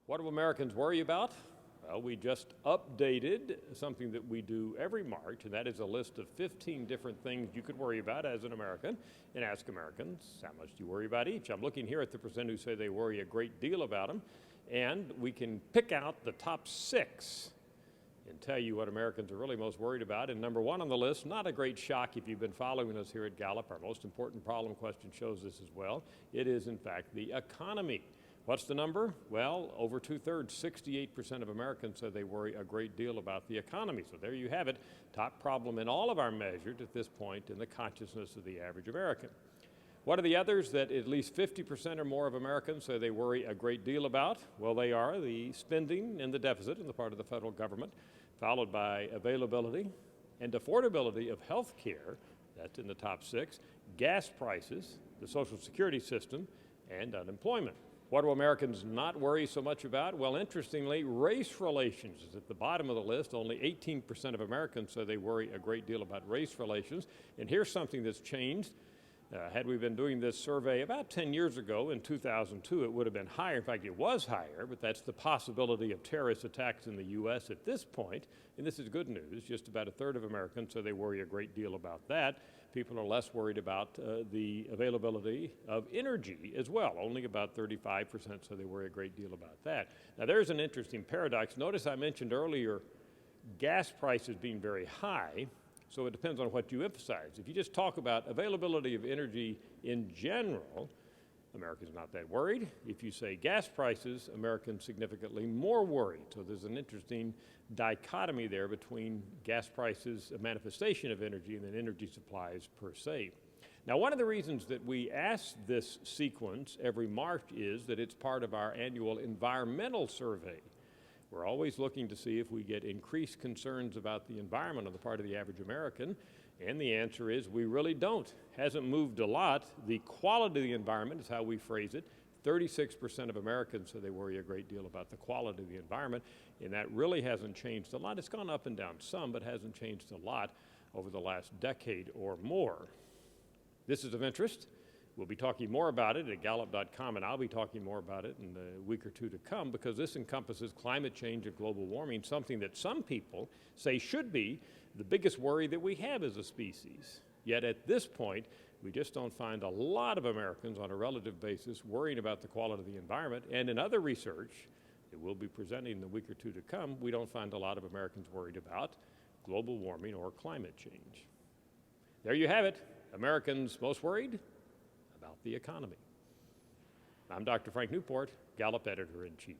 What do Americans worry about? Well, we just updated something that we do every March, and that is a list of 15 different things you could worry about as an American, and ask Americans, how much do you worry about each? I'm looking here at the percent who say they worry a great deal about them, and we can pick out the top 6 and tell you what Americans are really most worried about. And number 1 on the list, not a great shock if you've been following us here at Gallup, our most important problem question shows this as well. It is, in fact, the economy. What's the number? Well, over 2/3, 68% of Americans said they worry a great deal about the economy. So there you have it, top problem in all of our measures at this point in the consciousness of the average American. What are the others that at least 50% or more of Americans say they worry a great deal about? Well, they are the spending and the deficit on the part of the federal government, followed by availability and affordability of health care, that's in the top 6, gas prices, the Social Security system, and unemployment. What do Americans not worry so much about? Well, interestingly, race relations is at the bottom of the list. Only 18% of Americans say they worry a great deal about race relations. And here's something that's changed. Had we been doing this survey about 10 years ago, in 2002, it would have been higher. In fact, it was higher, but that's the possibility of terrorist attacks in the U.S. at this point. And this is good news. Just about 1/3 of Americans say they worry a great deal about that. People are less worried about the availability of energy as well. Only about 35% say they worry a great deal about that. Now, there's an interesting paradox. Notice I mentioned earlier gas prices being very high. So it depends on what you emphasize. If you just talk about availability of energy in general, America's not that worried. If you say gas prices, Americans significantly more worried. So there's an interesting dichotomy there between gas prices, a manifestation of energy, and then energy supplies per se. Now, one of the reasons that we ask this sequence every March is that it's part of our annual environmental survey. We're always looking to see if we get increased concerns about the environment on the part of the average American, and the answer is we really don't. Hasn't moved a lot. The quality of the environment is how we phrase it. 36% of Americans say they worry a great deal about the quality of the environment, and that really hasn't changed a lot. It's gone up and down some, but hasn't changed a lot over the last decade or more. This is of interest. We'll be talking more about it at Gallup.com, and I'll be talking more about it in the week or two to come, because this encompasses climate change and global warming, something that some people say should be the biggest worry that we have as a species. Yet at this point, we just don't find a lot of Americans on a relative basis worrying about the quality of the environment. And in other research that we'll be presenting in the week or two to come, we don't find a lot of Americans worried about global warming or climate change. There you have it. Americans most worried about the economy. I'm Dr. Frank Newport, Gallup Editor-in-Chief.